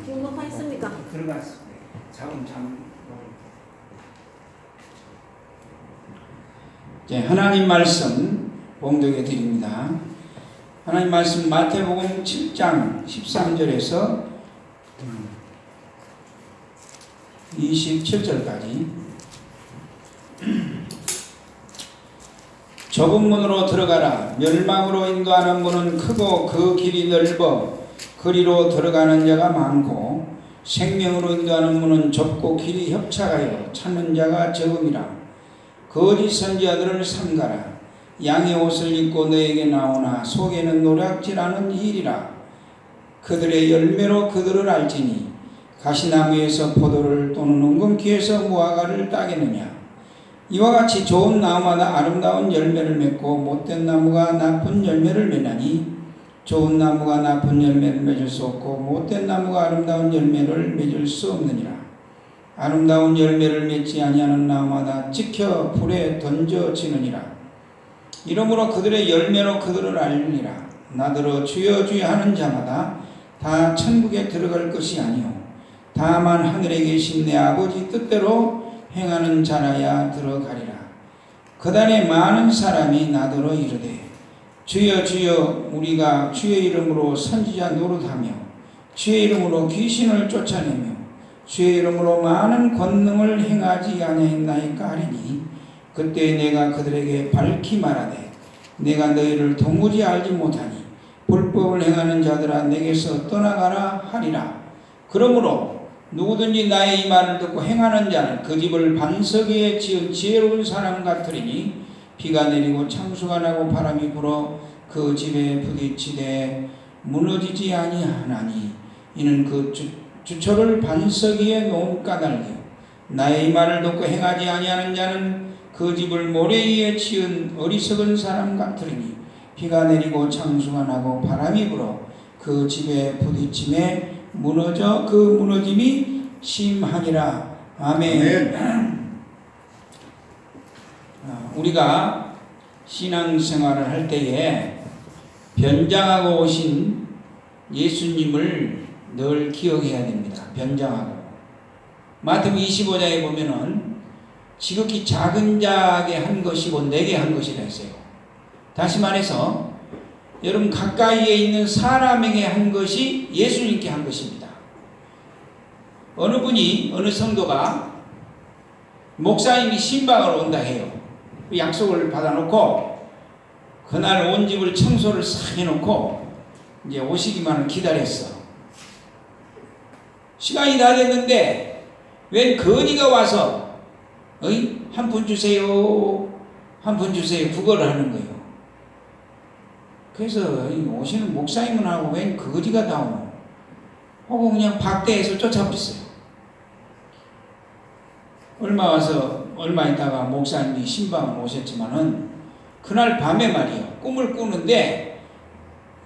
등록하셨습니까? 들어갔습니다. 자금. 네, 하나님 말씀 봉독해 드립니다. 하나님 말씀 마태복음 7장 13절에서 27절까지. 좁은 문으로 들어가라. 멸망으로 인도하는 문은 크고 그 길이 넓어 그리로 들어가는 자가 많고, 생명으로 인도하는 문은 좁고 길이 협착하여 찾는 자가 적음이라. 거짓 선지자들을 삼가라. 양의 옷을 입고 너에게 나오나 속에는 노략질하는 일이라. 그들의 열매로 그들을 알지니 가시나무에서 포도를 또는 웅금귀에서 무화과를 따겠느냐. 이와 같이 좋은 나무마다 아름다운 열매를 맺고 못된 나무가 나쁜 열매를 맺나니, 좋은 나무가 나쁜 열매를 맺을 수 없고 못된 나무가 아름다운 열매를 맺을 수 없느니라. 아름다운 열매를 맺지 아니하는 나무마다 찍혀 불에 던져지느니라. 이러므로 그들의 열매로 그들을 알리라. 나더러 주여 주여 하는 자마다 다 천국에 들어갈 것이 아니요 다만 하늘에 계신 내 아버지 뜻대로 행하는 자라야 들어가리라. 그단에 많은 사람이 나더러 이르되 주여 주여 우리가 주의 이름으로 선지자 노릇하며 주의 이름으로 귀신을 쫓아내며 주의 이름으로 많은 권능을 행하지 아니하였나이까 하리니, 그때 내가 그들에게 밝히 말하되 내가 너희를 도무지 알지 못하니 불법을 행하는 자들아 내게서 떠나가라 하리라. 그러므로 누구든지 나의 이 말을 듣고 행하는 자는 그 집을 반석 위에 지은 지혜로운 사람 같으리니, 비가 내리고 창수가 나고 바람이 불어 그 집에 부딪히되 무너지지 아니하나니, 이는 그 주초를 반석 위에 놓은 까닭이요 나의 이 말을 듣고 행하지 아니하는 자는 그 집을 모래 위에 지은 어리석은 사람 같으리니, 비가 내리고 창수가 나고 바람이 불어 그 집에 부딪힘에 무너져 그 무너짐이 심하니라. 아멘. 우리가 신앙생활을 할 때에 변장하고 오신 예수님을 늘 기억해야 됩니다. 변장하고. 마태복음 25장에 보면은 지극히 작은 자에게 한 것이고 내게 한 것이라 했어요. 다시 말해서 여러분 가까이에 있는 사람에게 한 것이 예수님께 한 것입니다. 어느 분이, 어느 성도가 목사님이 신방을 온다 해요. 약속을 받아놓고 그날 온 집을 청소를 싹 해놓고 이제 오시기만을 기다렸어. 시간이 다 됐는데 웬 거지가 와서 한 푼 주세요, 한 푼 주세요 구걸을 하는 거예요. 그래서 오시는 목사님은 하고 웬 거지가 나오노 하고 그냥 박대해서 쫓아버렸어요. 얼마 있다가 목사님이 신방을 오셨지만은 그날 밤에 말이요 꿈을 꾸는데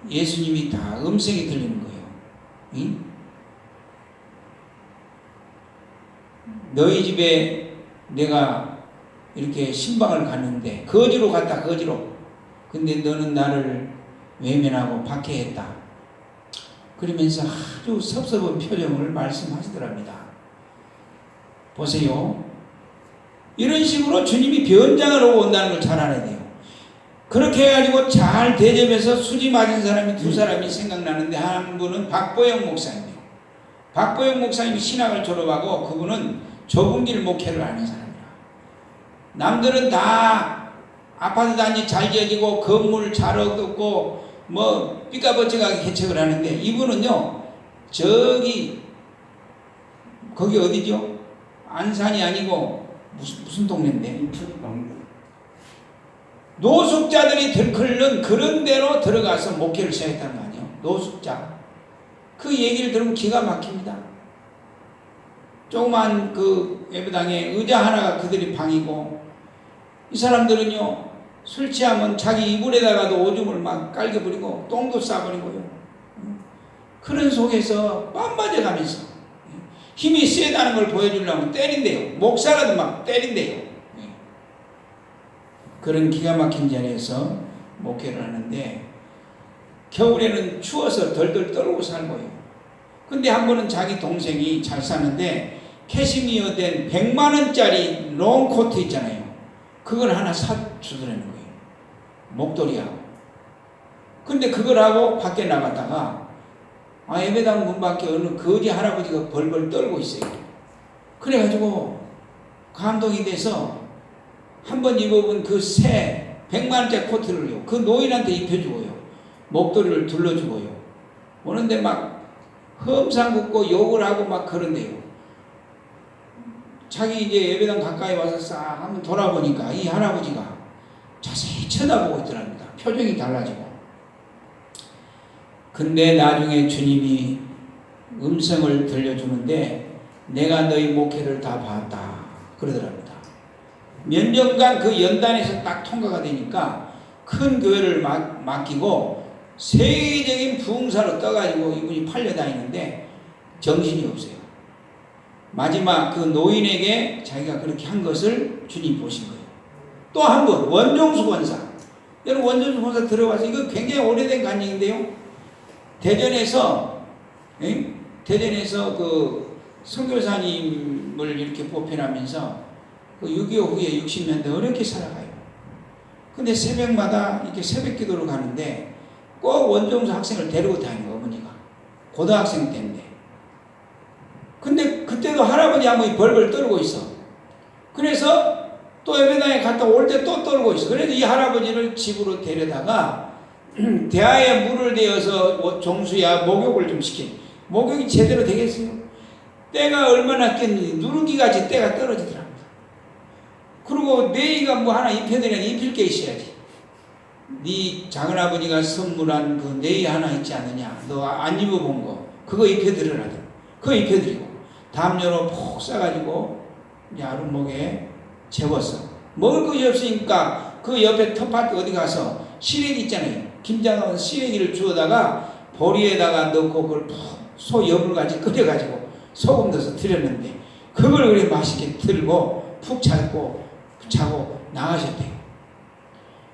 예수님이 다 음성이 들리는 거예요. 응? 너희 집에 내가 이렇게 신방을 갔는데 거지로 갔다, 거지로. 근데 너는 나를 외면하고 박해했다. 그러면서 아주 섭섭한 표정을 말씀하시더랍니다. 보세요. 이런 식으로 주님이 변장을 하고 온다는 걸 잘 알아야 돼요. 그렇게 해가지고 잘 대접해서 수지 맞은 사람이 두 사람이 생각나는데, 한 분은 박보영 목사님이에요. 박보영 목사님이 신학을 졸업하고 그분은 좁은 길 목회를 하는 사람이라. 남들은 다 아파트 단지 잘 지어지고 건물 잘 얻고 뭐 삐까번쩍하게 개척을 하는데, 이분은요 거기 어디죠? 안산이 아니고 무슨 동네인데? 노숙자들이 들끓는 그런 데로 들어가서 목회를 시작했다는 거 아니에요? 노숙자. 그 얘기를 들으면 기가 막힙니다. 조그만 그 예배당에 의자 하나가 그들이 방이고, 이 사람들은요 술 취하면 자기 이불에다가도 오줌을 막 깔겨버리고 똥도 싸버리고요. 그런 속에서 빰 맞아가면서 힘이 세다는 걸 보여주려면 때린대요. 목사라도 막 때린대요. 그런 기가 막힌 자리에서 목회를 하는데, 겨울에는 추워서 덜덜 떨고 살고요. 근데 한 번은 자기 동생이 잘 사는데 캐시미어 된 100만 원짜리 롱코트 있잖아요. 그걸 하나 사주더라는 거예요. 목도리하고. 근데 그걸 하고 밖에 나갔다가 예배당 문 밖에 어느 거지 할아버지가 벌벌 떨고 있어요. 그래가지고 감동이 돼서 한번 입어본 그 새 100만 원짜리 코트를요. 그 노인한테 입혀주고요. 목도리를 둘러주고요. 오는데 막 험상 긋고 욕을 하고 막 그런데요. 자기 이제 예배당 가까이 와서 싹 한번 돌아보니까 이 할아버지가 자세히 쳐다보고 있더랍니다. 표정이 달라지고. 근데 나중에 주님이 음성을 들려주는데 내가 너희 목회를 다 봤다 그러더랍니다. 몇 년간 그 연단에서 딱 통과가 되니까 큰 교회를 맡기고 세계적인 부흥사로 떠가지고 이분이 팔려다니는데 정신이 없어요. 마지막 그 노인에게 자기가 그렇게 한 것을 주님 보신 거예요. 또 한 번 원종수 권사. 여러분 원종수 권사 들어봐서 이거 굉장히 오래된 간증인데요. 대전에서 그 선교사님을 이렇게 보편하면서 그 6.25 후에 60년대 어렵게 살아가요. 근데 새벽마다 이렇게 새벽 기도를 가는데 꼭 원종수 학생을 데리고 다니는 어머니가 고등학생 때인데. 근데 그때도 할아버지 한 분이 벌벌 떨고 있어. 그래서 또 예배당에 갔다 올 때 또 떨고 있어. 그래서 이 할아버지를 집으로 데려다가 대하에 물을 대어서 종수야 목욕을 좀 시켜. 목욕이 제대로 되겠어요? 때가 얼마나 깼는지 누룽지같이 때가 떨어지더랍니다. 그리고 네이가 뭐 하나 입혀드리면 입힐 게 있어야지. 네 작은아버지가 선물한 그 네이 하나 있지 않느냐. 너 안 입어본 거 그거 입혀드리라. 그거 입혀드리고 담요로 푹 싸가지고 이제 아랫목에 재웠어. 먹을 것이 없으니까 그 옆에 텃밭 어디 가서 시래기 있잖아요. 김장하면 시래기를 주워다가 보리에다가 넣고 그걸 푹 소 여물같이 끓여가지고 소금 넣어서 드렸는데 그걸 그렇게 맛있게 들고 푹 자고 나가셨대요.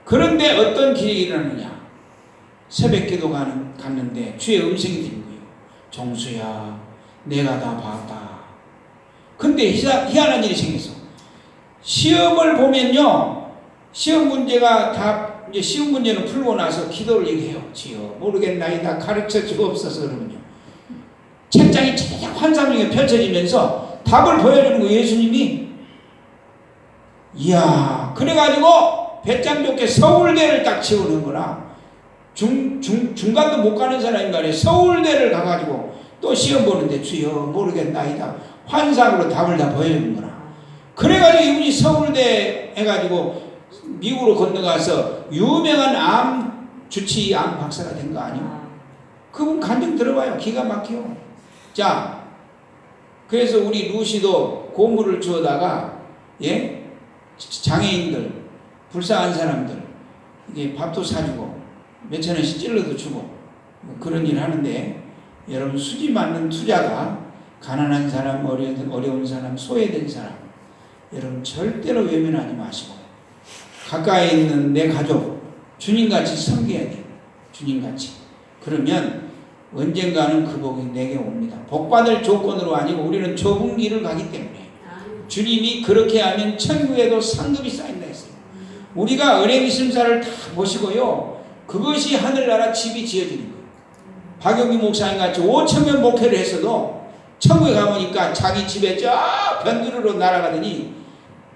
그런데 어떤 길이 일어나느냐. 새벽 기도 갔는데 주의 음성이 들린 거예요. 종수야 내가 다 봤다. 근데 희한한 일이 생겼어. 시험을 보면요. 시험 문제가 다 이제 시험 문제는 풀고 나서 기도를 얘기해요. 지요 모르겠나이다 가르쳐 주옵소서 그러면요. 책장이 착착 환상 중에 펼쳐지면서 답을 보여주는 거예요. 예수님이. 이야 그래가지고 배짱 좋게 서울대를 딱 지원한 거라. 중간도 못 가는 사람이 말이에요. 서울대를 가가지고 또 시험 보는데 주여 모르겠나이다. 환상으로 답을 다 보여주는 거라. 그래가지고 이분이 서울대 해가지고 미국으로 건너가서 유명한 암 박사가 된 거 아니에요? 그분 간증 들어봐요. 기가 막혀. 자, 그래서 우리 루시도 고물을 주어다가 장애인들, 불쌍한 사람들 이게 밥도 사주고 몇천 원씩 찔러도 주고 그런 일 하는데 여러분 수지 맞는 투자가 가난한 사람, 어려운 사람, 소외된 사람 여러분 절대로 외면하지 마시고 가까이 있는 내 가족 주님같이 섬겨야 돼요. 주님같이. 그러면 언젠가는 그 복이 내게 옵니다. 복받을 조건으로 아니고 우리는 좁은 길을 가기 때문에 주님이 그렇게 하면 천국에도 상급이 쌓인다 했어요. 우리가 은행 심사를 다 보시고요. 그것이 하늘나라 집이 지어지는 거예요. 박용기 목사님 같이 5,000년 목회를 했어도 천국에 가보니까 자기 집에 저 변두리로 날아가더니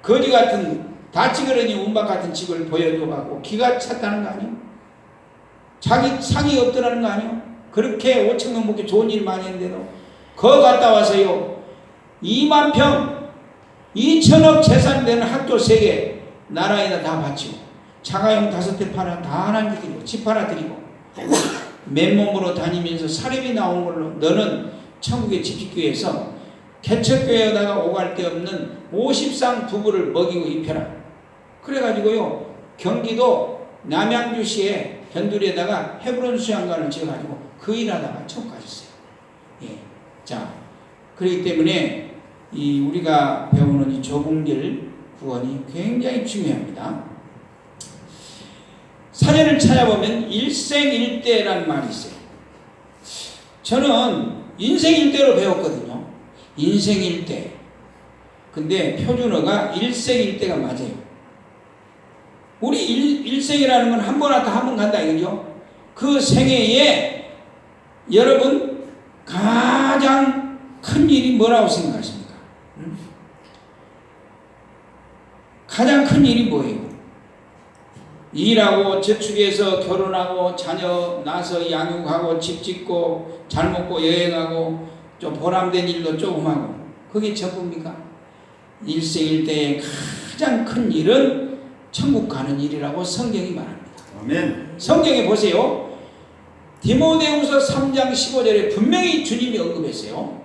거지 같은 다찌그러니 운박 같은 집을 보여줘가고 기가 찼다는 거 아니에요? 자기 상이 없더라는 거 아니에요? 그렇게 5,000명 목회 좋은 일 많이 했는데도 거 갔다 와서요 2만 평 2천억 재산 되는 학교 3개 나라에다 다 바치고 자가용 5대 팔아 다 하나님 드리고 집 하나 드리고 맨몸으로 다니면서 사립이 나온 걸로 너는 천국의 집집교회에서 개척교회에다가 오갈 데 없는 50상 부부를 먹이고 입혀라. 그래가지고요 경기도 남양주시에 변두리에다가 헤브론 수양관을 지어가지고 그 일하다가 천국 가셨어요. 자, 그렇기 때문에 우리가 배우는 이 좁은 길 구원이 굉장히 중요합니다. 사전을 찾아보면 일생일대라는 말이 있어요. 저는 인생일대로 배웠거든요. 인생일대. 근데 표준어가 일생일대가 맞아요. 우리 일생이라는 건 한 번 왔다 한 번 간다 이거죠. 그 생애에 여러분 가장 큰 일이 뭐라고 생각하십니까? 가장 큰 일이 뭐예요? 일하고 저축해서 결혼하고 자녀 낳아서 양육하고 집 짓고 잘 먹고 여행하고 좀 보람된 일도 조금 하고 그게 전부입니까? 일생일대의 가장 큰 일은 천국 가는 일이라고 성경이 말합니다. 아멘. 성경에 보세요. 디모데후서 3장 15절에 분명히 주님이 언급했어요.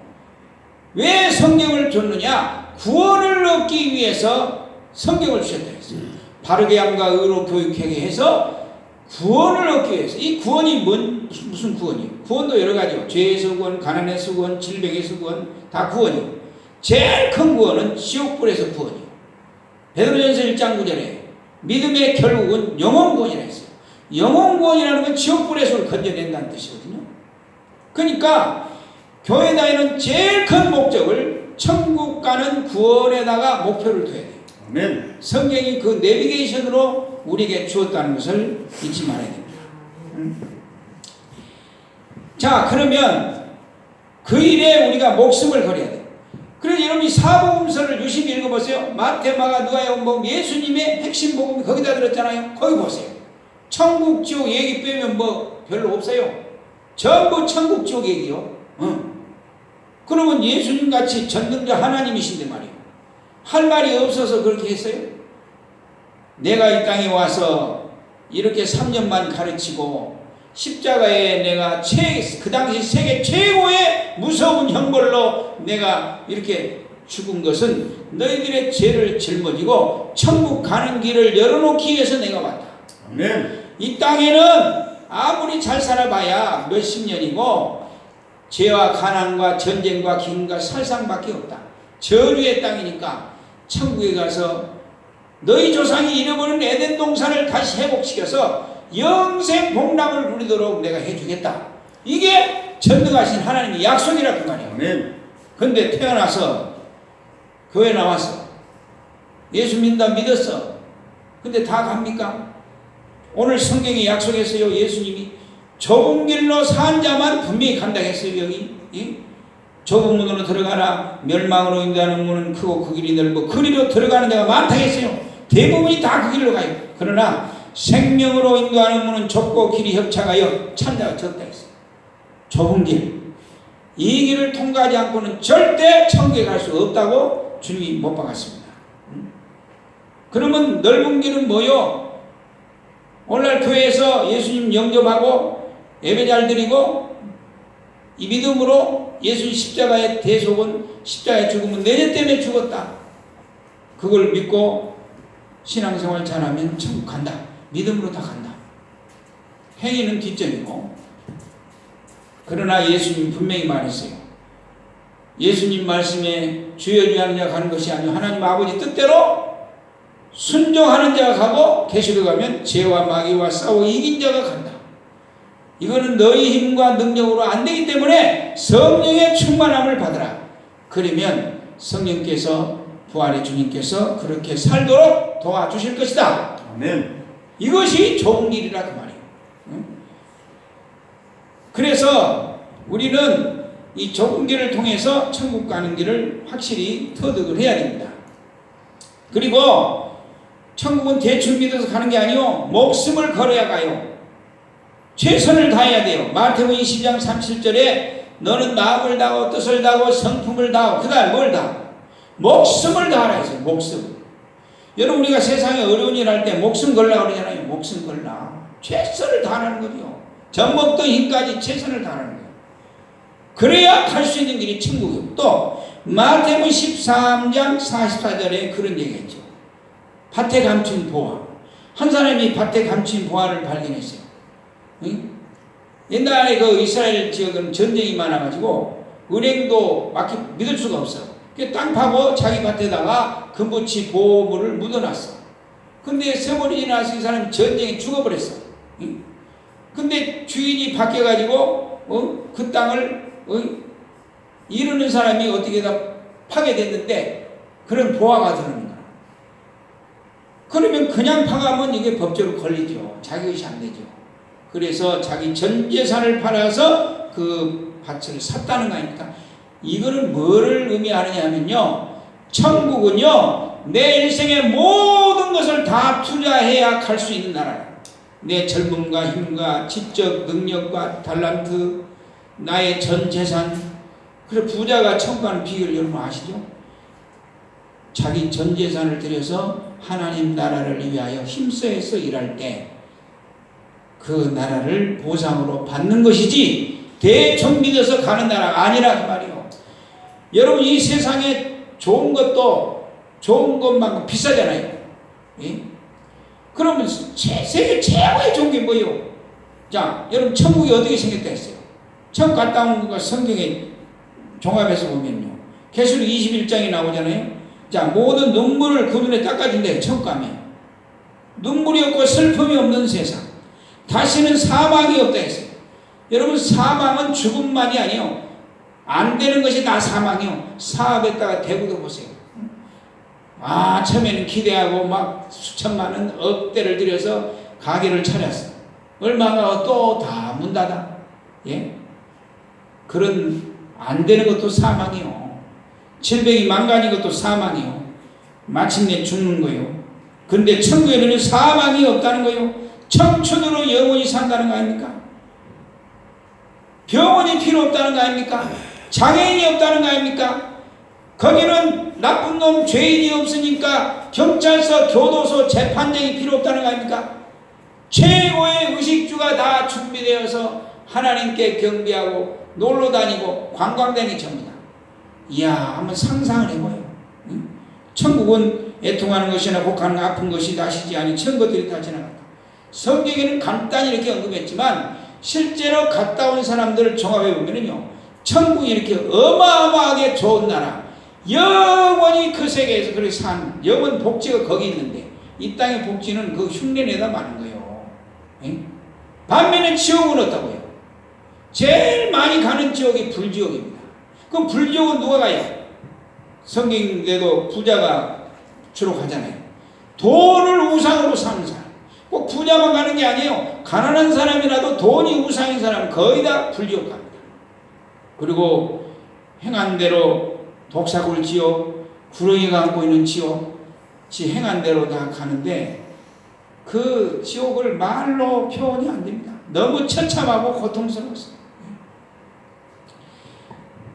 왜 성경을 줬느냐? 구원을 얻기 위해서 성경을 주셨다 했어요. 바르게 함과 의로 교육하게 해서 구원을 얻기 위해서. 이 구원이 무슨 구원이에요? 구원도 여러 가지요. 죄에서 구원, 가난에서 구원, 질병에서 구원, 다 구원이요. 제일 큰 구원은 지옥불에서 구원이요. 베드로전서 1장 9절에 믿음의 결국은 영원 구원이라 했어요. 영원 구원이라는 건 지옥불에서 건져낸다는 뜻이거든요. 그러니까 교회 다니는 제일 큰 목적을 천국 가는 구원에다가 목표를 둬야 돼요. 아멘. 성경이 그 내비게이션으로 우리에게 주었다는 것을 잊지 말아야 됩니다. 자, 그러면 그 일에 우리가 목숨을 걸어야 돼요. 그래서 여러분이 사복음서를 유심히 읽어보세요. 마태, 마가, 누가, 요한복음, 예수님의 핵심 복음이 거기다 들었잖아요. 거기 보세요. 천국, 지옥 얘기 빼면 뭐 별로 없어요. 전부 천국, 지옥 얘기요. 그러면 예수님 같이 전능자 하나님이신데 말이에요. 할 말이 없어서 그렇게 했어요? 내가 이 땅에 와서 이렇게 3년만 가르치고 십자가에 내가 그 당시 세계 최고의 무서운 형벌로 내가 이렇게 죽은 것은 너희들의 죄를 짊어지고 천국 가는 길을 열어놓기 위해서 내가 왔다. 아멘. 이 땅에는 아무리 잘 살아봐야 몇십 년이고 죄와 가난과 전쟁과 기근과 살상밖에 없다. 저주의 땅이니까 천국에 가서 너희 조상이 잃어버린 에덴 동산을 다시 회복시켜서 영생 복락을 누리도록 내가 해주겠다. 이게 전능하신 하나님의 약속이라 그 말이에요. 아멘. 근데 태어나서 교회 나왔어. 예수 믿는다 믿었어. 근데 다 갑니까? 오늘 성경이 약속했어요. 예수님이 좁은 길로 산 자만 분명히 간다 했어요. 여기 좁은 문으로 들어가라. 멸망으로 인도하는 문은 크고 그 길이 넓고 그리로 들어가는 데가 많다 했어요. 대부분이 다 그 길로 가요. 그러나 생명으로 인도하는 문은 좁고 길이 협착하여 찬 자가 적다 했어요. 좁은 길. 이 길을 통과하지 않고는 절대 천국에 갈 수 없다고 주님이 못 박았습니다. 그러면 넓은 길은 뭐요? 오늘날 교회에서 예수님 영접하고 예배 잘 드리고 이 믿음으로 예수님 십자가의 대속은 십자가에 죽으면 내 죄 때문에 죽었다. 그걸 믿고 신앙생활 잘하면 천국 간다. 믿음으로 다 간다. 행위는 뒷전이고. 그러나 예수님 분명히 말했어요. 예수님 말씀에 주여 주여 하는 자가 가는 것이 아니고 하나님 아버지 뜻대로 순종하는 자가 가고 계시로 가면 죄와 마귀와 싸워 이긴 자가 간다. 이거는 너희 힘과 능력으로 안 되기 때문에 성령의 충만함을 받으라. 그러면 성령께서 부활의 주님께서 그렇게 살도록 도와주실 것이다. 아멘. 이것이 좋은 길이라 그 말이에요. 그래서 우리는 이 좁은 길을 통해서 천국 가는 길을 확실히 터득을 해야 됩니다. 그리고 천국은 대충 믿어서 가는 게 아니요, 목숨을 걸어야 가요. 최선을 다해야 돼요. 마태복음 20장 37절에 너는 마음을 다하고 뜻을 다하고 성품을 다하고 그 다음 뭘 다하고 목숨을 다하라 했어요. 목숨. 여러분 우리가 세상에 어려운 일 할 때 목숨 걸라 그러잖아요. 목숨 걸라. 최선을 다하는 거죠. 젖먹던 힘까지 최선을 다하는 거예요. 그래야 갈 수 있는 길이 천국이고, 또 마태복음 13장 44절에 그런 얘기했죠. 밭에 감춘 보화. 한 사람이 밭에 감춘 보화를 발견했어요. 응? 옛날에 그 이스라엘 지역은 전쟁이 많아가지고 은행도 믿을 수가 없어. 땅 파고 자기 밭에다가 금붙이 보물을 묻어놨어. 근데 세월이 지나서 이 사람이 전쟁에 죽어버렸어. 응? 근데 주인이 바뀌어가지고 그 땅을 이러는 사람이 어떻게 다 파괴됐는데 그런 보화가 들어오는 거야. 그러면 그냥 파가면 이게 법적으로 걸리죠. 자기 것이 안 되죠. 그래서 자기 전 재산을 팔아서 그 밭을 샀다는 거 아닙니까? 이거는 뭐를 의미하느냐 하면요, 천국은요 내 일생의 모든 것을 다 투자해야 갈 수 있는 나라예요. 내 젊음과 힘과 지적 능력과 달란트, 나의 전 재산. 그래서 부자가 천국 가는 비결 여러분 아시죠? 자기 전 재산을 들여서 하나님 나라를 위하여 힘써서 일할 때 그 나라를 보상으로 받는 것이지 대충 믿어서 가는 나라가 아니라 그 말이요. 여러분 이 세상에 좋은 것도 좋은 것만큼 비싸잖아요. 예? 그러면 세계 최고의 좋은 게 뭐예요? 자, 여러분 천국이 어떻게 생겼다 했어요? 천국 갔다 온 거 성경에 종합해서 보면요, 계시록 21장이 나오잖아요. 자, 모든 눈물을 그 눈에 닦아준대요. 천국 가면 눈물이 없고 슬픔이 없는 세상, 다시는 사망이 없다 했어요. 여러분 사망은 죽음만이 아니에요. 안 되는 것이 다 사망이요. 사업에다가 대구도 보세요. 아, 처음에는 기대하고 막 수천만원 억대를 들여서 가게를 차렸어. 얼마가 또 다 문 닫아. 예? 그런 안 되는 것도 사망이요. 질병이 망가진 것도 사망이요. 마침내 죽는 거요. 근데 천국에는 사망이 없다는 거요. 청춘으로 영원히 산다는 거 아닙니까? 병원이 필요 없다는 거 아닙니까? 장애인이 없다는 거 아닙니까? 거기는 나쁜 놈 죄인이 없으니까 경찰서, 교도소, 재판장이 필요 없다는 거 아닙니까? 최고의 의식주가 다 준비되어서 하나님께 경배하고 놀러 다니고 관광다니기 전부다. 이야, 한번 상상을 해봐요. 응? 천국은 애통하는 것이나 곡하는 아픈 것이 다시지 아니 천 것들이 다 지나간다. 성경에는 간단히 이렇게 언급했지만 실제로 갔다 온 사람들을 종합해 보면요, 천국이 이렇게 어마어마하게 좋은 나라, 영원히 그 세계에서 그렇게 산 영원 복지가 거기 있는데 이 땅의 복지는 그 흉내내다 마는 거예요. 에? 반면에 지옥은 어떠고요? 제일 많이 가는 지옥이 불지옥입니다. 그럼 불지옥은 누가 가요? 성경에도 부자가 주로 가잖아요. 돈을 우상으로 삼는 사람. 꼭 부자만 가는 게 아니에요. 가난한 사람이라도 돈이 우상인 사람은 거의 다 불지옥 갑니다. 그리고 행한 대로 독사굴 지옥, 구렁이가 안고 있는 지옥, 행한 대로 다 가는데 그 지옥을 말로 표현이 안 됩니다. 너무 처참하고 고통스러웠어요.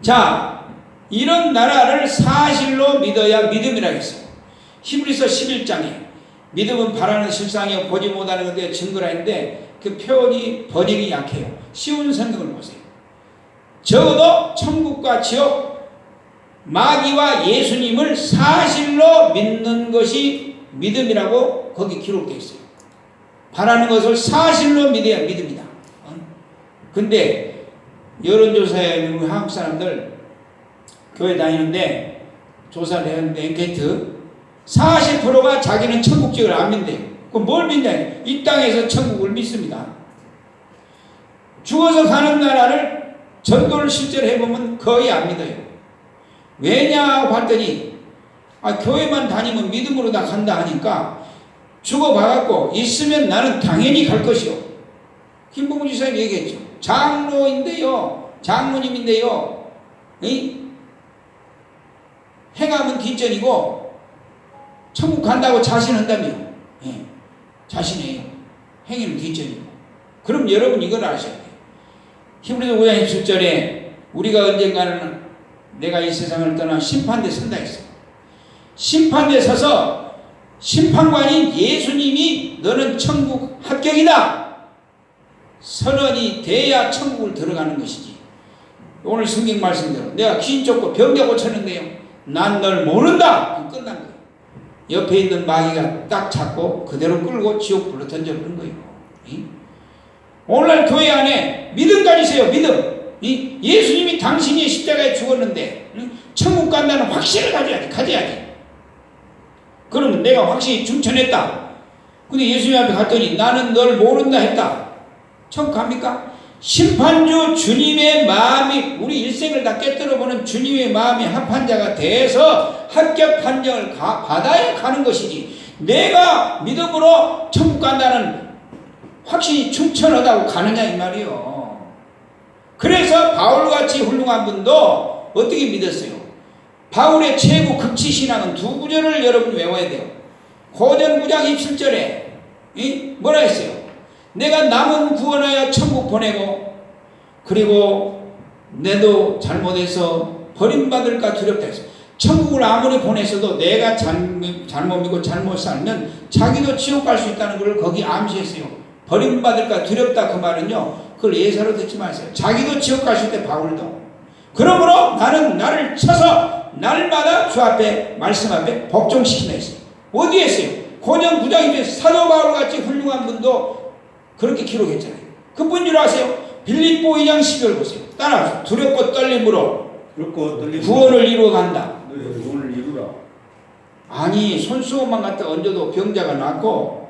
자, 이런 나라를 사실로 믿어야 믿음이라고 했어요. 히브리서 11장에 믿음은 바라는 실상이요 보지 못하는 것에 증거라 했는데 그 표현이 번역이 약해요. 쉬운 성경을 보세요. 적어도 천국과 지옥, 마귀와 예수님을 사실로 믿는 것이 믿음이라고 거기 기록되어 있어요. 바라는 것을 사실로 믿어야 믿음이다. 근데 여론조사에 한국 사람들 교회 다니는데 조사를 했는데 앵케이트 40%가 자기는 천국 지옥을 안 믿대요. 그럼 뭘 믿냐? 이 땅에서 천국을 믿습니다. 죽어서 가는 나라를 전도를 실제로 해보면 거의 안 믿어요. 왜냐고 봤더니 교회만 다니면 믿음으로 다 간다 하니까 죽어봐갖고 있으면 나는 당연히 갈 것이요. 김봉훈 지사님 얘기했죠. 장로인데요, 장로님인데요, 행하면 뒷전이고 천국 간다고 자신한다며. 예, 자신해요. 행위는 뒷전이고. 그럼 여러분 이걸 아셔야 돼요. 히브리서 5장 17절에 우리가 언젠가는 내가 이 세상을 떠나 심판대에 선다 했어요. 심판대에 서서 심판관인 예수님이 너는 천국 합격이다 선언이 돼야 천국을 들어가는 것이지. 오늘 성경 말씀대로 내가 귀신 쫓고 병자 고쳤는데요, 난 널 모른다. 그럼 끝난 거예요. 옆에 있는 마귀가 딱 잡고 그대로 끌고 지옥불로 던져버린 거예요. 오늘날 교회 안에 믿음 가지세요. 믿음. 예수님이 당신이 십자가에 죽었는데 천국 간다는 확신을 가져야지. 그러면 내가 확신이 충천했다. 근데 예수님 앞에 갔더니 나는 널 모른다 했다. 천국 갑니까? 심판주 주님의 마음이 우리 일생을 다 깨뜨려보는 주님의 마음이 합한 자가 돼서 합격 판정을 받아야 가는 것이지, 내가 믿음으로 천국 간다는 확신이 충천하다고 가느냐 이 말이요. 그래서 바울같이 훌륭한 분도 어떻게 믿었어요? 바울의 최고 극치 신앙은 두 구절을 여러분 외워야 돼요. 고전 9장 27절에 뭐라 했어요? 내가 남은 구원하여 천국 보내고, 그리고 내도 잘못해서 버림받을까 두렵다 했어요. 천국을 아무리 보냈어도 내가 잘못 믿고 잘못 살면 자기도 지옥 갈 수 있다는 걸 거기 암시했어요. 버림받을까 두렵다 그 말은요, 그걸 예사로 듣지 마세요. 자기도 지옥 갈 수 있대, 바울도. 그러므로 나는 나를 쳐서 날마다 주 앞에 말씀 앞에 복종시킨다 했어요. 어디에 했어요? 고전 9장에 사도 바울같이 훌륭한 분도 그렇게 기록했잖아요. 그분 줄 아세요? 빌립보 2장 12절 보세요. 따라하세요. 두렵고 떨림으로 구원을 이루어 간다. 구원을 이루라. 아니, 손수건만 갖다 얹어도 병자가 낫고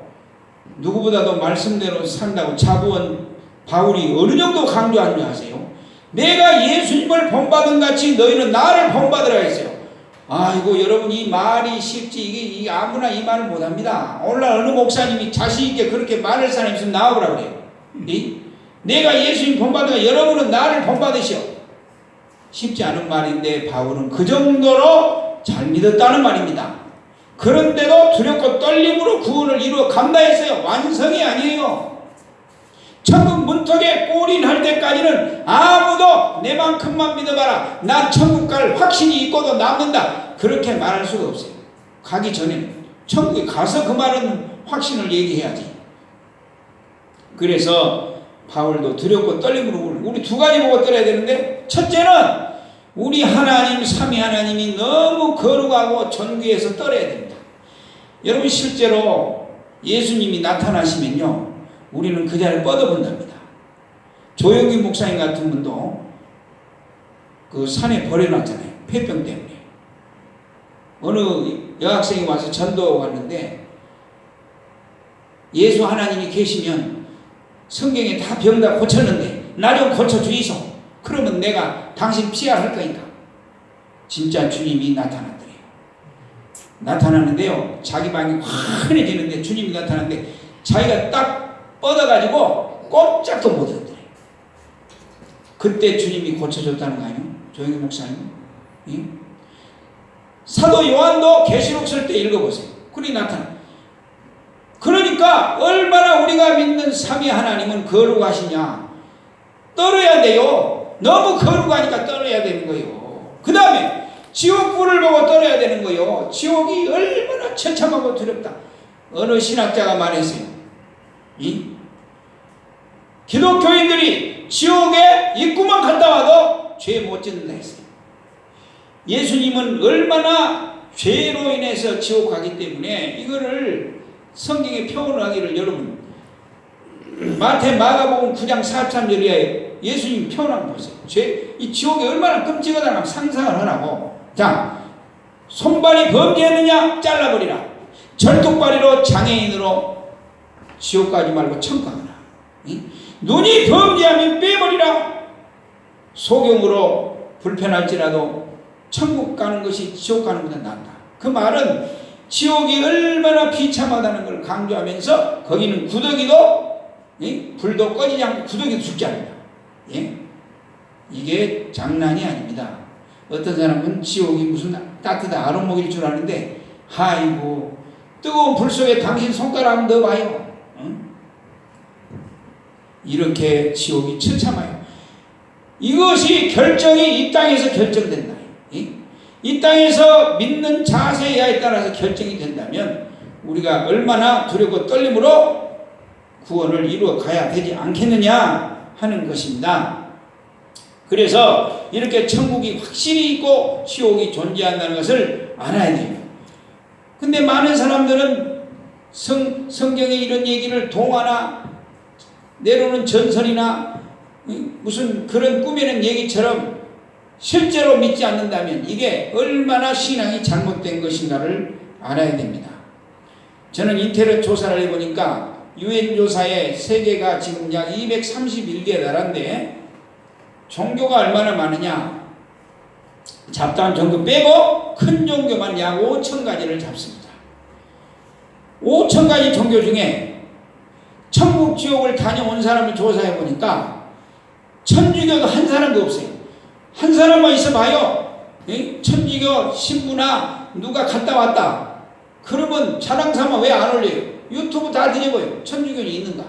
누구보다도 말씀대로 산다고 자부한 바울이 어느 정도 강조하는지 아세요? 내가 예수님을 본받은 같이 너희는 나를 본받으라 했어요. 아이고, 여러분, 이 말이 쉽지 이게 아무나 이 말을 못합니다. 오늘날 어느 목사님이 자신있게 그렇게 말할 사람이 있으면 나오라 그래요. 내가 예수님 본받으라, 여러분은 나를 본받으시오. 쉽지 않은 말인데 바울은 그 정도로 잘 믿었다는 말입니다. 그런데도 두렵고 떨림으로 구원을 이루어 간다 했어요. 완성이 아니에요. 천국 문턱에 꼬린할 때까지는 아무도 내만큼만 믿어봐라, 나 천국 갈 확신이 있고도 남는다, 그렇게 말할 수가 없어요. 가기 전에 천국에 가서 그 말은 확신을 얘기해야지. 그래서 바울도 두렵고 떨림으로, 우리 두 가지 보고 떨어야 되는데, 첫째는 우리 하나님, 삼위 하나님이 너무 거룩하고 존귀해서 떨어야 됩니다. 여러분, 실제로 예수님이 나타나시면요, 우리는 그 자리를 뻗어본답니다. 조영기 목사님 같은 분도 그 산에 버려놨잖아요. 폐병 때문에. 어느 여학생이 와서 전도 왔는데, 예수 하나님이 계시면 성경에 다 병 다 고쳤는데 나 좀 고쳐주이소. 그러면 내가 당신 피할 거니까. 진짜 주님이 나타났더래요. 나타나는데요, 자기 방이 환해지는데 주님이 나타났는데 자기가 딱 뻗어가지고 꼼짝도 못하더래요. 그때 주님이 고쳐줬다는 거 아니에요? 조영기 목사님. 예? 사도 요한도 계시록 쓸 때 읽어보세요. 그리 나타나. 그러니까 얼마나 우리가 믿는 삼위 하나님은 거룩하시냐. 떨어야 돼요. 너무 거룩하니까 떨어야 되는 거예요. 그 다음에 지옥불을 보고 떨어야 되는 거예요. 지옥이 얼마나 처참하고 두렵다. 어느 신학자가 말했어요. 기독교인들이 지옥에 입구만 갔다 와도 죄 못 짓는다 했어요. 예수님은 얼마나 죄로 인해서 지옥 가기 때문에 이거를 성경에 표현하기를, 여러분, 마태 마가복음 9장 43절에 예수님 표현한 거 보세요. 이 지옥이 얼마나 끔찍하다고 상상을 하라고. 자, 손발이 범죄했느냐 잘라버리라. 절뚝발이로 장애인으로 지옥 가지 말고 천국 가라. 눈이 범죄하면 빼버리라. 소경으로 불편할지라도 천국 가는 것이 지옥 가는 것보다 낫다. 그 말은 지옥이 얼마나 비참하다는 걸 강조하면서 거기는 구더기도 불도 꺼지지 않고 구더기도 죽지 않는다. 예? 이게 장난이 아닙니다. 어떤 사람은 지옥이 무슨 따뜻한 아랫목일 줄 아는데, 아이고, 뜨거운 불 속에 당신 손가락 한번 넣어봐요. 이렇게 지옥이 처참해요. 이것이 결정이 이 땅에서 결정된다. 이 땅에서 믿는 자세에 따라서 결정이 된다면 우리가 얼마나 두렵고 떨림으로 구원을 이루어 가야 되지 않겠느냐 하는 것입니다. 그래서 이렇게 천국이 확실히 있고 지옥이 존재한다는 것을 알아야 돼요. 근데 많은 사람들은 성경에 이런 얘기를 동화나 내려오는 전설이나 무슨 그런 꾸미는 얘기처럼 실제로 믿지 않는다면 이게 얼마나 신앙이 잘못된 것인가를 알아야 됩니다. 저는 인터넷 조사를 해보니까 유엔 조사에 세계가 지금 약 231개 나라인데 종교가 얼마나 많으냐? 잡다한 종교 빼고 큰 종교만 약 5천 가지를 잡습니다. 5천 가지 종교 중에 천국 지옥을 다녀온 사람을 조사해 보니까 천주교도 한 사람도 없어요. 한 사람만 있어봐요. 천주교 신부나 누가 갔다 왔다. 그러면 자랑삼아 왜 안 올려요? 유튜브 다 뒤져봐요. 천주교는 있는가?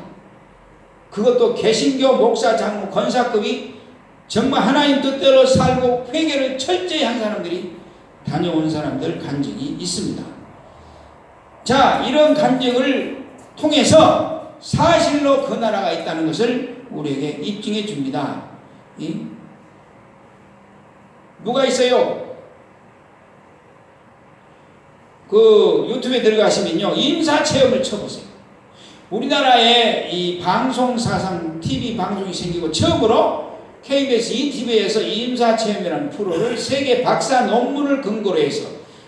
그것도 개신교 목사 장로 권사급이 정말 하나님 뜻대로 살고 회개를 철저히 한 사람들이 다녀온 사람들 간증이 있습니다. 자, 이런 간증을 통해서 사실로 그 나라가 있다는 것을 우리에게 입증해 줍니다. 누가 있어요? 그 유튜브에 들어가시면요, 인사체험을 쳐보세요. 우리나라에 이 방송사상 TV 방송이 생기고 처음으로 KBS ETV에서 인사체험이라는 프로를 세계 박사 논문을 근거로 해서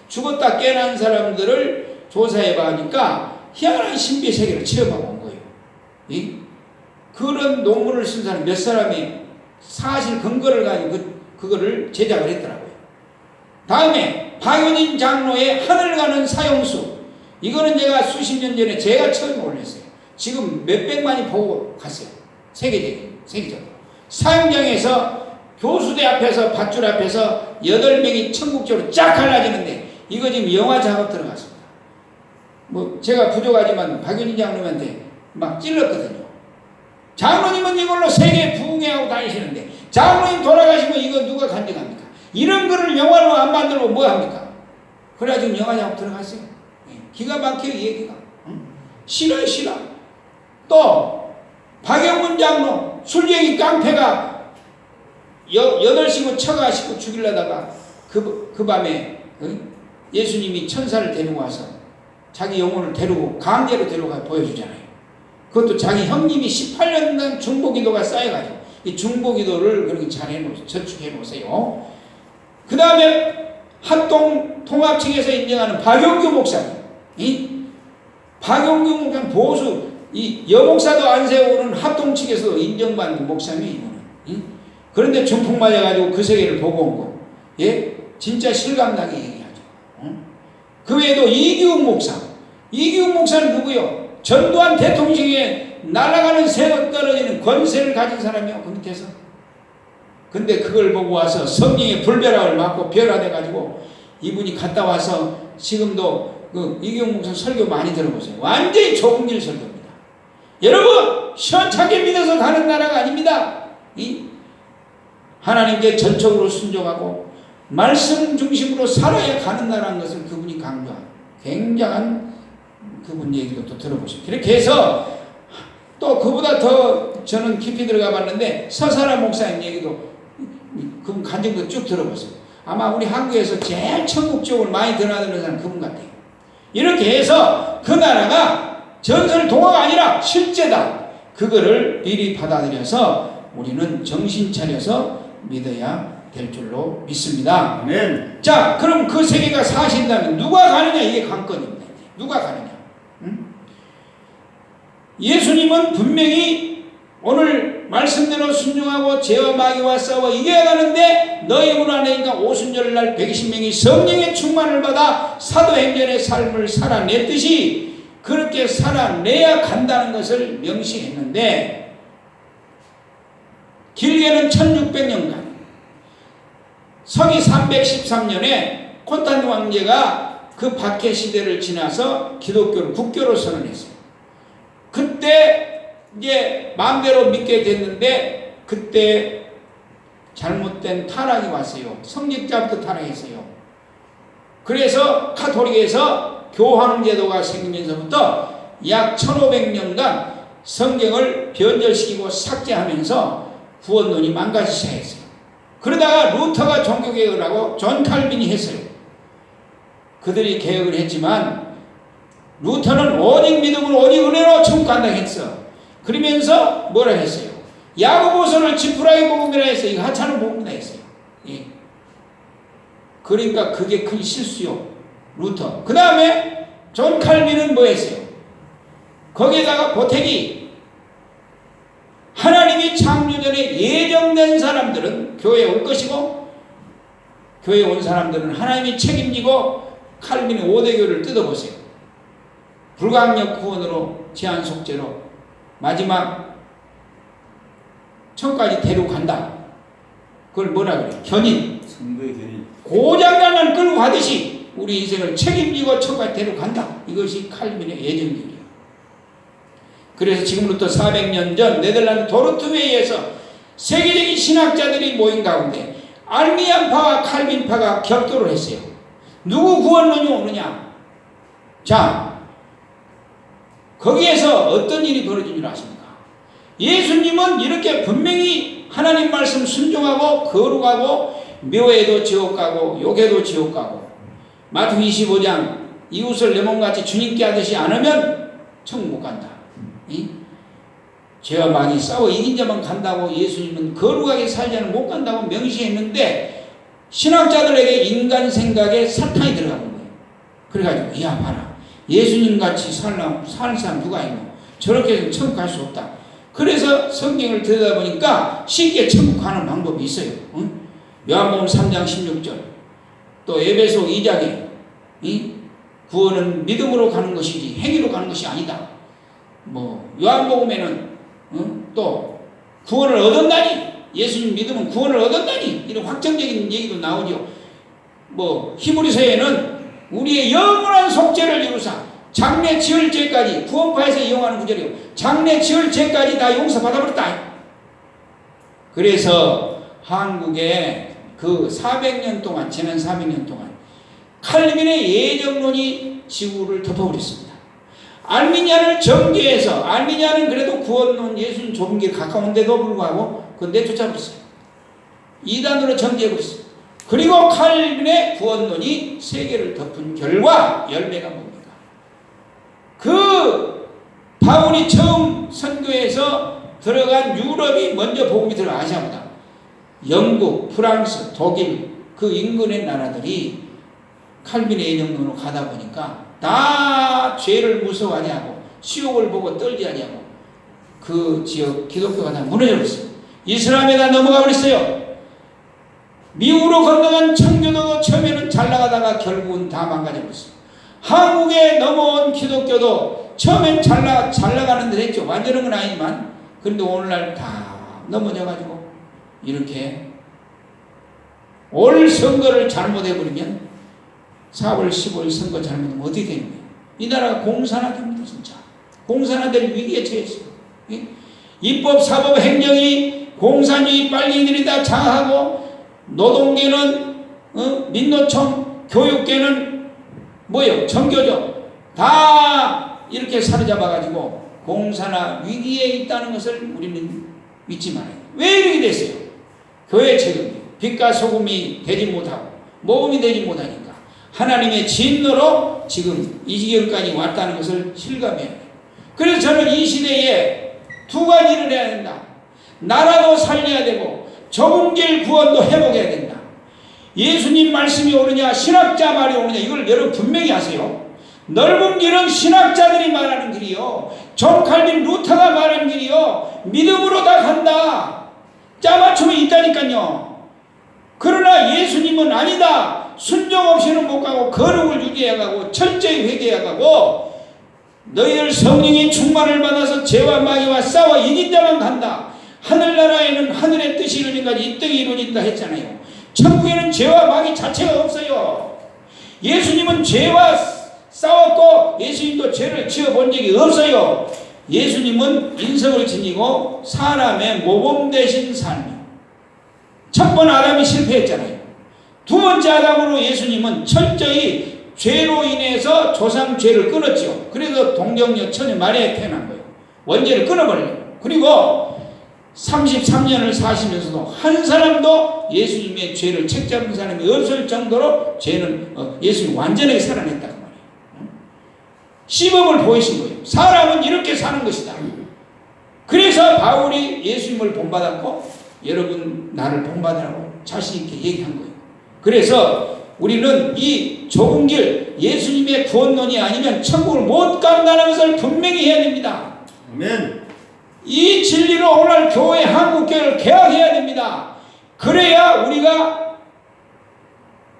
죽었다 깨어난 사람들을 조사해 보니까 희한한 신비의 세계를 체험하고 온 거예요. 그런 논문을 쓴 사람 몇 사람이 사실 근거를 가지고 그거를 제작을 했더라고요. 다음에 박윤인 장로의 하늘 가는 사형수, 이거는 제가 수십 년 전에 제가 처음 올렸어요. 지금 몇백만이 보고 갔어요. 세계적으로. 사형장에서 교수대 앞에서 밧줄 앞에서 8명이 천국적으로 쫙 갈라지는데 이거 지금 영화 작업 들어갔습니다. 뭐 제가 부족하지만 박윤인 장로님한테 막 찔렀거든요. 장로님은 이걸로 세계 부흥회하고 다니시는데 장로님 돌아가시면 이거 누가 간증합니까? 이런 거를 영화로 안 만들고 뭐 합니까? 그래야 지금 영화 작업 들어갔어요. 기가 막혀요, 얘기가. 싫어요, 싫어. 또 박영문 장로 술쟁이 깡패가 8시고 쳐가시고 죽이려다가 그 밤에 예수님이 천사를 데리고 와서 자기 영혼을 데리고 강제로 데려가 보여주잖아요. 그것도 자기 형님이 18년간 중보기도가 쌓여가지고 이 중보기도를 그렇게 잘 저축해 놓으세요. 그 다음에 합동 통합 측에서 인정하는 박용규 목사님, 박용규 목사님 보수, 이 여목사도 안 세우는 합동 측에서 인정받는 목사님이 그런데 중풍 맞아가지고 그 세계를 보고 온 거, 예, 진짜 실감나게 얘기하죠. 그 외에도 이기훈 목사는 누구요? 전두환 대통령에 날아가는 새로 떨어지는 권세를 가진 사람이요, 그 밑에서. 근데 그걸 보고 와서 성령의 불벼락을 맞고 변화돼가지고 이분이 갔다 와서 지금도 그 이기훈 목사 설교 많이 들어보세요. 완전히 좁은 길 설교입니다. 여러분, 시원찮게 믿어서 가는 나라가 아닙니다. 하나님께 전적으로 순종하고 말씀 중심으로 살아야 가는 나라는 것을 그분이 강조한 굉장한 그분 얘기도 또 들어보세요. 그렇게 해서 또 그보다 더 저는 깊이 들어가 봤는데 서사라 목사님 얘기도 그분 간증도 쭉 들어보세요. 아마 우리 한국에서 제일 천국 지옥을 많이 드나드는 사람 그분 같아요. 이렇게 해서 그 나라가 전설 동화가 아니라 실제다. 그거를 미리 받아들여서 우리는 정신 차려서 믿어야 될 줄로 믿습니다. 아멘. 자, 그럼 그 세계가 사실이라면 누가 가느냐, 이게 관건입니다. 누가 가느냐? 예수님은 분명히 오늘 말씀대로 순종하고 죄와 마귀와 싸워 이겨야 하는데 너희 문 안에 오순절날 120명이 성령의 충만을 받아 사도행전의 삶을 살아냈듯이 그렇게 살아내야 간다는 것을 명시했는데, 길게는 1600년간 서기 313년에 콘스탄틴 황제가 그 박해 시대를 지나서 기독교를 국교로 선언했어요. 그때 이제 마음대로 믿게 됐는데 그때 잘못된 타락이 왔어요. 성직자부터 타락했어요. 그래서 카톨릭에서 교황제도가 생기면서부터 약 1500년간 성경을 변절시키고 삭제하면서 구원론이 망가지기 시작했어요. 그러다가 루터가 종교개혁을 하고 존 칼빈이 했어요. 그들이 개혁을 했지만 루터는 오직 믿음으로 오직 은혜로 천국 간다 했어. 그러면서 뭐라 했어요? 야고보서를 지푸라기 복음이라 했어요. 이거 하찮은 복음이라 했어요. 예. 그러니까 그게 큰 실수요. 루터. 그 다음에 존 칼빈은 뭐 했어요? 거기에다가 보태기. 하나님이 창조전에 예정된 사람들은 교회에 올 것이고, 교회에 온 사람들은 하나님이 책임지고. 칼빈의 5대교를 뜯어보세요. 불가항력 구원으로 제한 속죄로 마지막 천까지 데리고 간다. 그걸 뭐라 그래? 견인. 선거의 견인. 고장난만 끌고 가듯이 우리 인생을 책임지고 천까지 데리고 간다. 이것이 칼빈의 예정교리예요. 그래서 지금부터 400년 전 네덜란드 도르트웨이에서 세계적인 신학자들이 모인 가운데 알미안파와 칼빈파가 격돌을 했어요. 누구 구원론이 오느냐? 자, 거기에서 어떤 일이 벌어진 줄 아십니까? 예수님은 이렇게 분명히 하나님 말씀 순종하고 거룩하고 묘해도 지옥 가고 욕해도 지옥 가고 마태복음 25장 이웃을 내 몸같이 주님께 하듯이 안 하면 천국 못 간다. 죄와 많이 싸워 이긴 자만 간다고 예수님은 거룩하게 살지 않으면 못 간다고 명시했는데 신학자들에게 인간 생각에 사탄이 들어간 거예요. 그래가지고 야 봐라, 예수님같이 사는 사람 누가 있노? 저렇게 해서 천국 갈 수 없다. 그래서 성경을 들여다보니까 쉽게 천국 가는 방법이 있어요. 응? 요한복음 3장 16절 또 에베소 2장에 구원은 믿음으로 가는 것이지 행위로 가는 것이 아니다. 뭐 요한복음에는 또 구원을 얻었다니, 예수님 믿으면 구원을 얻었다니, 이런 확정적인 얘기도 나오죠. 뭐 히브리서에는 우리의 영원한 속죄를 이루사 장래 지을 죄까지, 구원파에서 이용하는 구절이요, 장래 지을 죄까지 다 용서받아버렸다. 그래서 한국에 그 400년 동안, 지난 400년 동안 칼빈의 예정론이 지구를 덮어버렸습니다. 알미니안을 정죄해서, 알미니안은 그래도 구원론 예수님 좁은 게 가까운데도 불구하고 그건 내쫓아버렸어요. 이단으로 정죄해버렸어요. 그리고 칼빈의 구원론이 세계를 덮은 결과 열매가 뭡니까? 그 바울이 처음 선교해서 들어간 유럽이 먼저 복음이 들어가, 아시아보다 영국, 프랑스, 독일 그 인근의 나라들이 칼빈의 예정론으로 가다 보니까 다 죄를 무서워하지 않고 시옥을 보고 떨지 아니하고 그 지역 기독교가 다 무너져 버렸어요. 이슬람에 다 넘어가 버렸어요. 미국으로 건너간 청교도도 처음에는 잘 나가다가 결국은 다 망가져 버렸어요. 한국에 넘어온 기독교도 처음엔 잘 나가는 듯 했죠. 완전한 건 아니지만 그런데 오늘날 다 넘어져 가지고 이렇게 올 선거를 잘못해버리면 4월 15일 선거 잘못하면 어떻게 되는 거예요? 이 나라가 공산화됩니다. 진짜 공산화될 위기에 처했어요. 입법, 사법, 행정이 공산주의 빨갱이들이 다 장악하고 노동계는 민노총, 교육계는 뭐예요? 정교조 다 이렇게 사로잡아가지고 공산화 위기에 있다는 것을 우리는 잊지 말아요. 왜 이렇게 됐어요? 교회 책임이 빛과 소금이 되지 못하고 모범이 되지 못하니까 하나님의 진노로 지금 이 지경까지 왔다는 것을 실감해야 돼요. 그래서 저는 이 시대에 두 가지를 해야 된다. 나라도 살려야 되고 좁은 길 구원도 회복해야 된다. 예수님 말씀이 오느냐 신학자 말이 오느냐 이걸 여러분 분명히 아세요. 넓은 길은 신학자들이 말하는 길이요, 존 칼빈 루터가 말하는 길이요, 믿음으로 다 간다. 짜맞춤이 있다니까요. 그러나 예수님은 아니다. 순종 없이는 못 가고 거룩을 유지해야 가고 철저히 회개해야 가고 너희들 성령의 충만을 받아서 죄와 마귀와 싸워 이긴 자만 간다. 하늘나라에는 하늘의 뜻이 이루어진까지 이 떡이 이루어진다 했잖아요. 천국에는 죄와 마귀 자체가 없어요. 예수님은 죄와 싸웠고 예수님도 죄를 지어본 적이 없어요. 예수님은 인성을 지니고 사람의 모범 되신 삶이에요. 첫 번 아담이 실패했잖아요. 두 번째 아담으로 예수님은 철저히 죄로 인해서 조상 죄를 끊었죠. 그래서 동정녀 처녀 마리아에 태어난 거예요. 원죄를 끊어버려요. 그리고 33년을 사시면서도 한 사람도 예수님의 죄를 책잡은 사람이 없을 정도로 죄는 예수님이 완전하게 살아냈다고 말이에요. 시범을 보이신 거예요. 사람은 이렇게 사는 것이다. 그래서 바울이 예수님을 본받았고 여러분 나를 본받으라고 자신 있게 얘기한 거예요. 그래서 우리는 이 좁은 길, 예수님의 구원론이 아니면 천국을 못 간다는 것을 분명히 해야 됩니다. 아멘. 이 진리로 오늘 교회, 한국교회를 개혁해야 됩니다. 그래야 우리가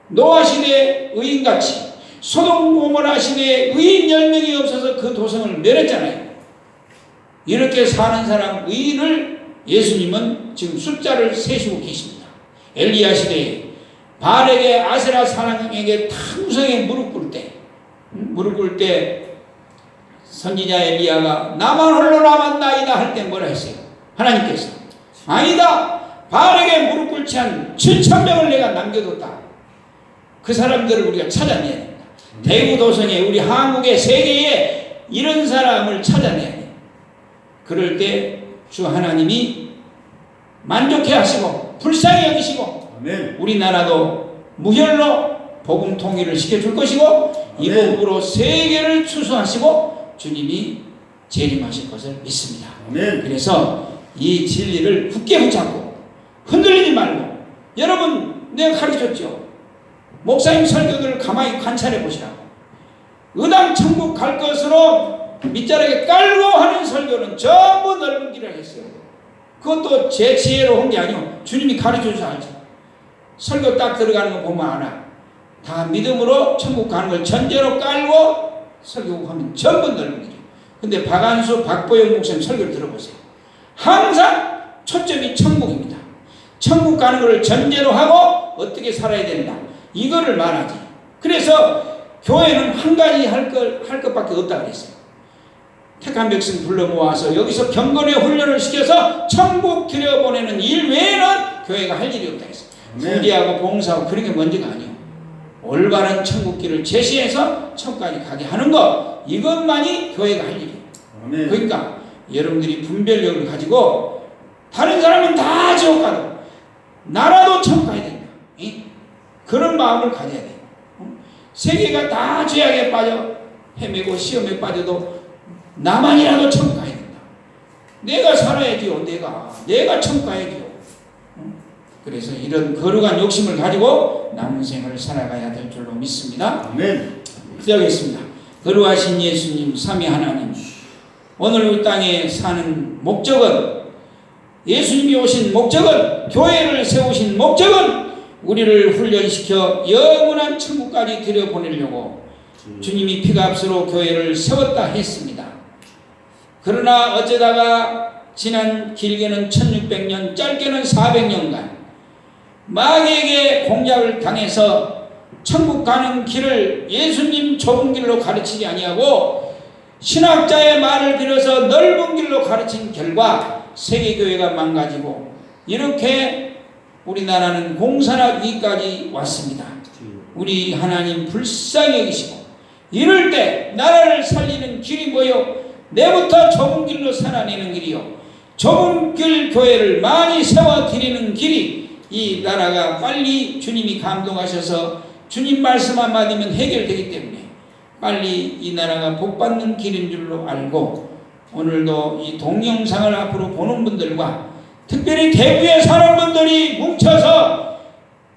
노아 시대의 의인같이 소돔 고모라 시대에 의인 10명이 없어서 그 도성을 멸했잖아요. 이렇게 사는 사람 의인을 예수님은 지금 숫자를 세시고 계십니다. 엘리야 시대에 바알에게 아세라 사랑에게 탕성에 무릎 꿇을 때 선지자 엘리야가 나만 홀로 남았나이다 할 때 뭐라 했어요? 하나님께서 아니다, 바알에게 무릎 꿇지 한 7,000명을 내가 남겨뒀다. 그 사람들을 우리가 찾아내야 됩니다. 대구 도성에, 우리 한국의, 세계에 이런 사람을 찾아내야 돼요. 그럴 때 주 하나님이 만족해 하시고 불쌍히 여기시고 아멘. 우리나라도 무혈로 복음 통일을 시켜줄 것이고 이 복음으로 세계를 추수하시고 주님이 재림하실 것을 믿습니다. 아멘. 그래서 이 진리를 굳게 붙잡고 흔들리지 말고, 여러분 내가 가르쳤죠. 목사님 설교들을 가만히 관찰해 보시라고. 의당 천국 갈 것으로 밑자락에 깔고 하는 설교는 전부 넓은 길을 했어요. 그것도 제 지혜로 한 게 아니고 주님이 가르쳐 주셔서 알죠. 설교 딱 들어가는 거 보면 알아. 다 믿음으로 천국 가는 걸 전제로 깔고 설교하면 전부 넓은 길이에요. 근데 박안수, 박보영 목사님 설교를 들어보세요. 항상 초점이 천국입니다. 천국 가는 걸 전제로 하고 어떻게 살아야 된다, 이거를 말하지. 그래서 교회는 한 가지 할 것밖에 없다 그랬어요. 택한 백성 불러 모아서 여기서 경건의 훈련을 시켜서 천국 들여보내는 일 외에는 교회가 할 일이 없다 했어요. 부디하고 봉사하고 그런 게 먼저가 아니에요. 올바른 천국길을 제시해서 천국까지 가게 하는 것, 이것만이 교회가 할 일이에요. 아멘. 그러니까 여러분들이 분별력을 가지고 다른 사람은 다 지옥 가도 나라도 천국 가야 된다, 그런 마음을 가져야 돼요. 세계가 다 죄악에 빠져 헤매고 시험에 빠져도 나만이라도 천국 가야 된다. 내가 살아야지요. 내가 천국 가야지요. 그래서 이런 거룩한 욕심을 가지고 남은 생을 살아가야 될 줄로 믿습니다. 아멘. 기도하겠습니다. 거룩하신 예수님, 삼위 하나님, 오늘 이 땅에 사는 목적은, 예수님이 오신 목적은, 교회를 세우신 목적은 우리를 훈련시켜 영원한 천국까지 들여보내려고 주님이 피값으로 교회를 세웠다 했습니다. 그러나 어쩌다가 지난 길게는 1600년, 짧게는 400년간 마귀에게 공략을 당해서 천국 가는 길을 예수님 좁은 길로 가르치지 아니하고 신학자의 말을 빌어서 넓은 길로 가르친 결과 세계교회가 망가지고 이렇게 우리나라는 공산화 위기까지 왔습니다. 우리 하나님 불쌍히 여기시고, 이럴 때 나라를 살리는 길이 뭐요? 내부터 좁은 길로 살아내는 길이요. 좁은 길 교회를 많이 세워드리는 길이, 이 나라가 빨리 주님이 감동하셔서 주님 말씀 한마디면 해결되기 때문에 빨리 이 나라가 복받는 길인 줄로 알고, 오늘도 이 동영상을 앞으로 보는 분들과 특별히 대구에 사는 분들이 뭉쳐서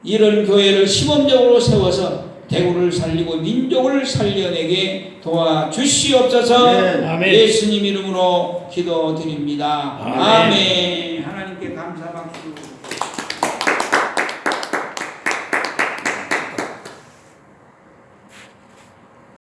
이런 교회를 시범적으로 세워서 대구를 살리고 민족을 살려내게 도와주시옵소서. 아멘. 예수님 이름으로 기도드립니다. 아멘. 아멘. 하나님께 감사 박수.